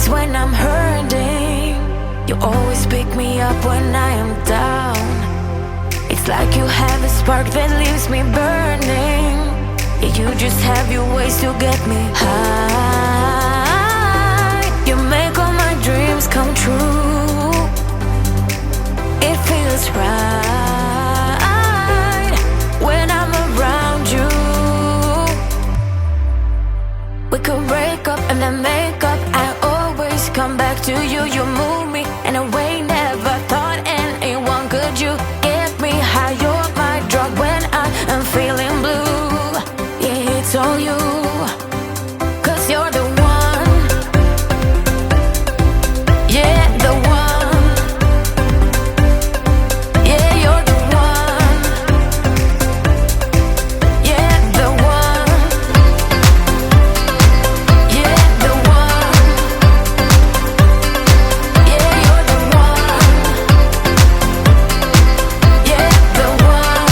when I'm hurting. You always pick me up when I am down. It's like you have a spark that leaves me burning. Yeah, you just have your ways to get me high. You make all my dreams come true. It feels right when I'm around you. We could break up and then make up. I always come back to you. You move me in a way never thought anyone could. You get me high. You're my drug when I am feeling blue. Yeah, it's all you, 'cause you're the one. Yeah, the one. Yeah, you're the one. Yeah, the one. Yeah, the one. Yeah, you're the one. Yeah, the one.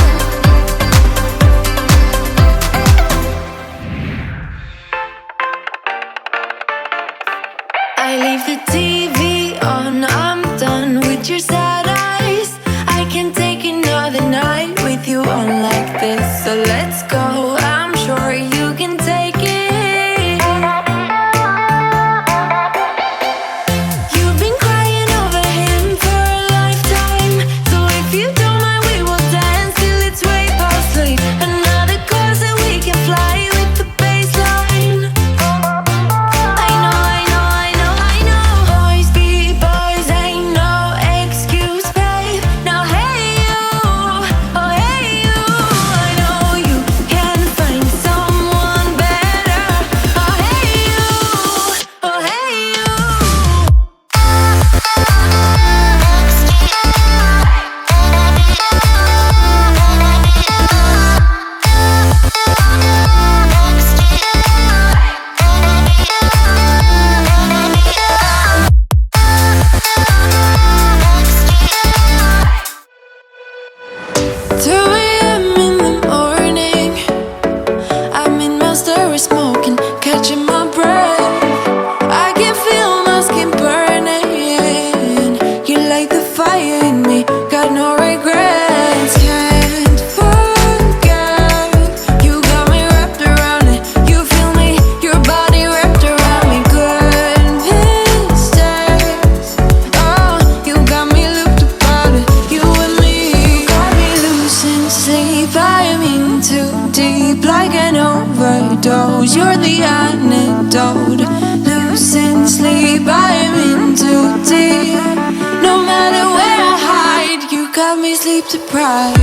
I leave the TV on, I'm done with your sad eyes. I can't take another night with you on like this. So let's go, I'm sure you can take it. You've been crying over him for a lifetime. So if you don't mind, we will dance till it's way past late. Another course that we can fly with the baseline. I know, I know, I know, I know. Boys be boys, ain't no excuse, babe. Now hey you, oh hey you. I know you can find someone better. Oh hey you, oh hey you. In the morning, I'm in my story smoking, catching my breath. I can feel my skin burning. You light the fire in me, got no regrets. Can't forget, you got me wrapped around it. You feel me, your body wrapped around me. Good mistakes, oh, you got me looped about it. You and me, you got me losing sleep. I am in too deep, like an overdose. You're the antidote. Losing sleep, I am in too deep. No matter where I hide, you got me sleep deprived.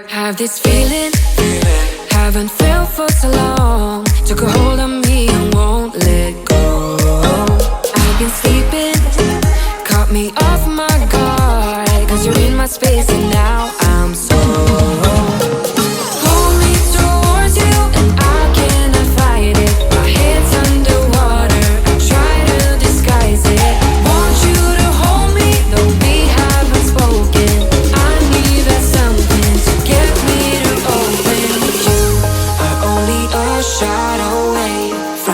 Have this feeling, haven't felt for so long. Took a hold of me and won't let go. I've been sleeping, caught me off my guard. 'Cause you're in my space and now I'm so. Hold me towards you and I cannot fight it. My head's underwater, I try to disguise it. Want you to hold me, though we haven't spoken. I need that something to get me to open. You are only a shot away from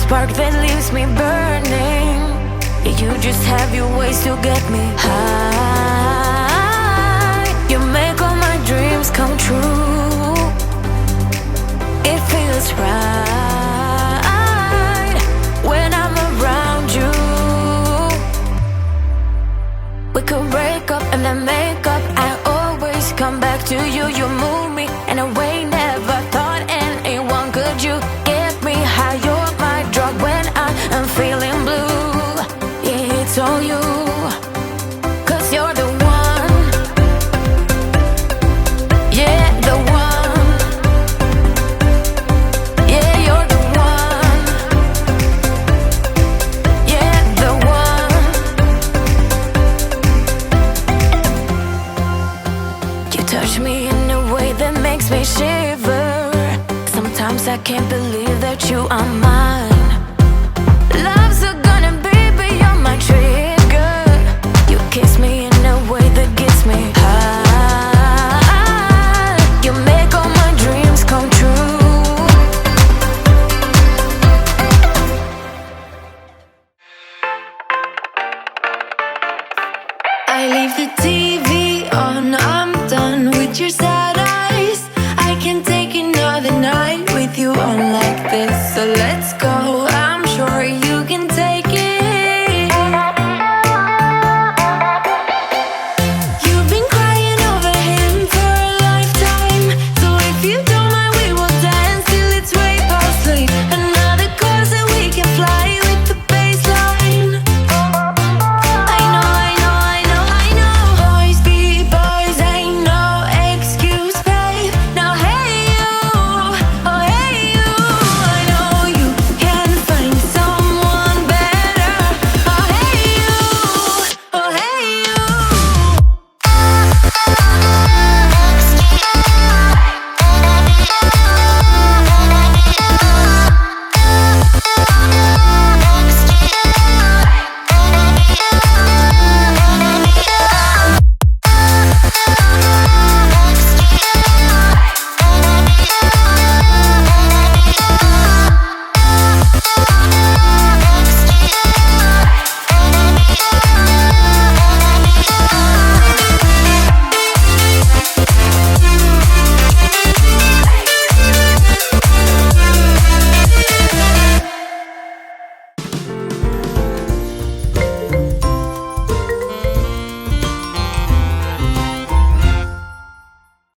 spark that leaves me burning. You just have your ways to get me high. You make all my dreams come true. It feels right when I'm around you. We could break up and then make up. I always come back to you. You move me in a way never thought anyone could. You get me high. You're my drug when I am feeling blue. Yeah, it's all you, 'cause you're the one. Yeah, the one. Yeah, you're the one. Yeah, the one. You touch me in a way that makes me shiver. Sometimes I can't believe that you are mine. Love's gonna be beyond my trigger. You kiss me in a way that gets me high. You make all my dreams come true. I leave the TV on, I'm done with your sad eyes. I can't take another night with you on like this, so let's go.